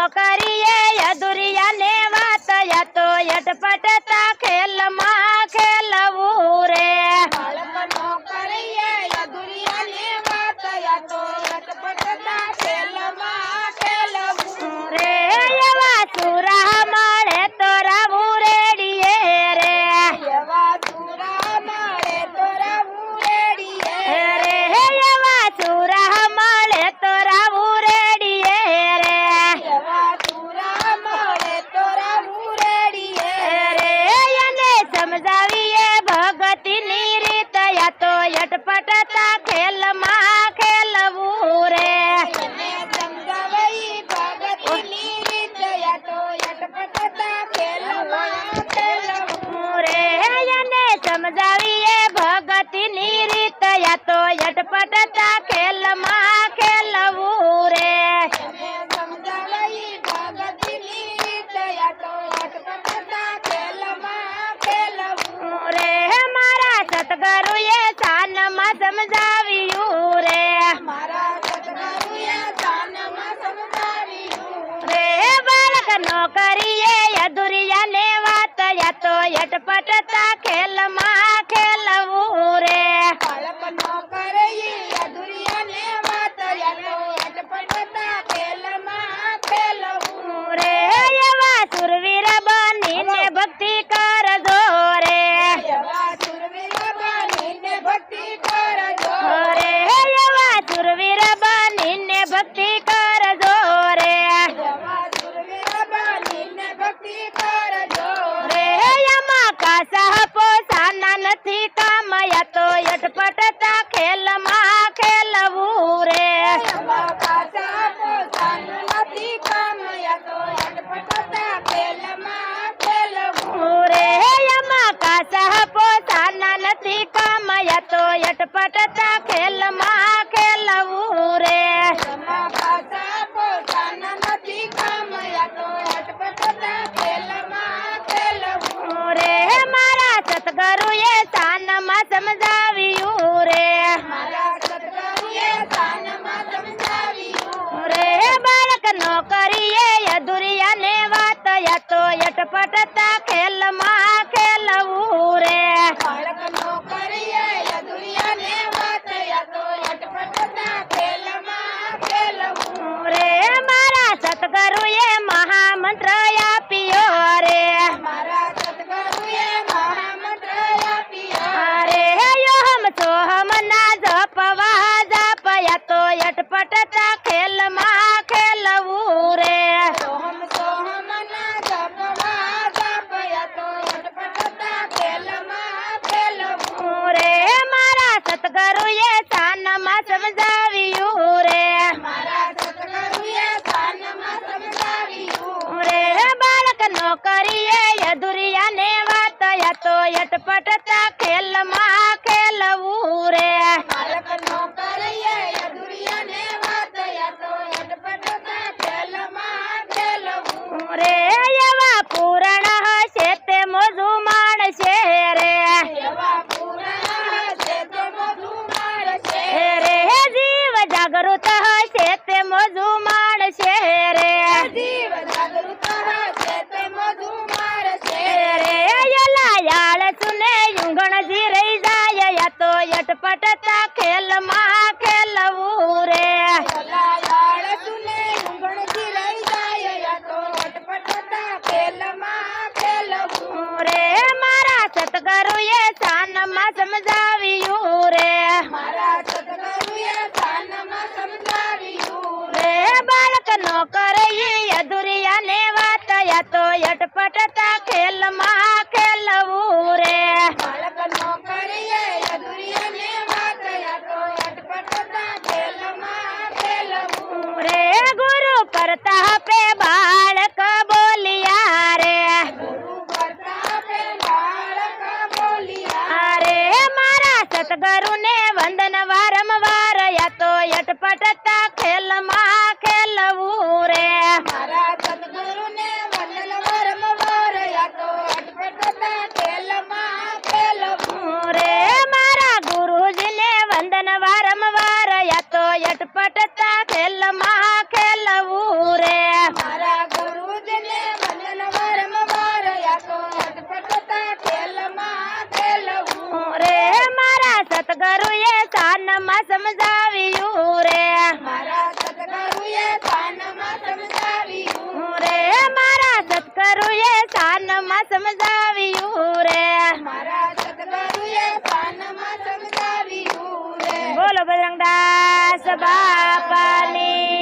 કરીએ અધુરિયા ને વાત યા તો અટપટતા ખેલમાં ખેલવું રે બાળકનો કરીએ અધુરિયા ને વાત યા તો અટપટતા ખેલમાં ખેલવું રે એવા સુરા મળે તો રાવું રેડીએ રે એવા સુરા મળે તો રાવું રેડીએ રે એવા સુરા મળે તો રાવું રેડીએ રે એવા સુરા મળે તો રાવું રેડીએ રે એને સમજાવીએ ભગતીની રીત યા તો અટપટતા ખેલમાં ખેલવું રે એને સમજાવઈ ભગતીની રીત યા તો અટપટતા ખેલમાં ખેલવું રે એને સમજાવીએ ભગતીની રીત યા તો અટપટતા ખેલમાં ખેલવું રે એને સમજાવઈ ભગતીની રીત યા તો અટપટતા ખેલમાં ખેલવું રે મારા સતગુરુએ સાનમાં સમજાવ્યું રે મારા સદગુરુએ સાનમાં સમજાવ્યું રે બાળકનો કરીએ અધુરિયા ને વાત યા તો અટપટતા ખેલમાં ખેલવું રે બાળકનો કરીએ અધુરિયા ને વાત યા તો અટપટતા ખેલમાં ખેલવું રે એવા સુરવીર બનીને ભક્તિ કરજો રે એવા સુરવીર બનીને ભક્તિ કરજો રે એવા સુરવીર બનીને ભક્તિ કરજો રે એવા સુરવીર બનીને ભક્તિ કરજો રે એમાં કાસા પોસાના નથી કામ યા તો અટપટતા ખેલમાં ખેલવું રે એવા પાછા પોતાનું નથી કામ યા તો અટપટતા ખેલમાં ખેલવું રે એમાં કાસા પોસાના નથી કામ યા તો અટપટતા ખેલમાં ખેલવું રે એમાં પાછા પોતાના નથી કામ યા તો અટપટતા ખેલમાં ખેલવું રે મારા સતગુરુએ સાનમાં સમજાવ્યું રે મારા સદગુરુએ સાનમાં સમજાવ્યું રે બાળકનો કરીએ અધુરિયા ને વાત યા તો અટપટતા ખેલમાં ખેલવું રે બાળકનો કરીએ અધુરિયા ને વાત યા તો અટપટતા ખેલમાં ખેલવું રે મારા સતગુરુએ મહામંત્ર આપ્યો રે મારા સદગુરુએ મહામંત્ર આપ્યો અરે યોહમ સોહમ ના જપવા જપયા તો અટપટતા ખેલમાં ખેલવું રે સોહમ સોહમ ના જપવા જપયા તો અટપટતા ખેલમાં ખેલવું રે મારા સતગુરુએ સાનમાં સમજાવ્યું રે મારા સદગુરુએ સાનમાં સમજાવ્યું રે બાળકનો કરીએ અધુરિયા ને વાત યા તો અટપટતા ખેલમાં ખેલવું રે બાળકનો કરીએ અધુરિયા ને વાત યા તો અટપટતા ખેલમાં ખેલવું રે એવા પૂરણ હશે તે મોજું માણશે રે એવા પૂર્ણ છે તે બધું મારશે રે જીવ જાગૃત હશે તે મોજું માણશે રે જીવ જાગૃત હશે તે બધું મારશે રે યાળ સુને યુંગણજી રહી જાય યા તો અટપટતા ખેલમાં ખેલવું રે યાળ સુને ઊંઘણથી રહી જાય યા તો અટપટતા ખેલમાં ખેલવું રે મારા સતગુરુએ સાનમાં સમજાવ્યું રે મારા સદગુરુએ સાનમાં સમજાવ્યું રે બાળકનો કરીએ અધુરિયા ને વાત યા તો અટપટતા ખેલમાં ખેલવું રે બાળકનો કરીએ અધુરિયા ને વાત યા તો અટપટતા ખેલમાં ખેલવું રે ગુરુ પ્રતાપે બાળક બોલિયા રે ગુરુ પ્રતાપે બાળક બોલિયા અરે મારા સતગુરુને વંદન વારંવાર યા તો અટપટતા ખેલમાં ખેલવું રે મારા સદગુરુને વંદન વારંવાર યા તો અટપટતા ખેલમાં ખેલવું રે મારા ગુરુજીને વંદન વારંવાર યા તો અટપટતા ખેલમાં ખેલવું રે મારા કાનમાં સમજાવ્યું રે મારા સદગુરુએ કાનમાં સમજાવ્યું રે બોલો બજરંગદાસ બાપાની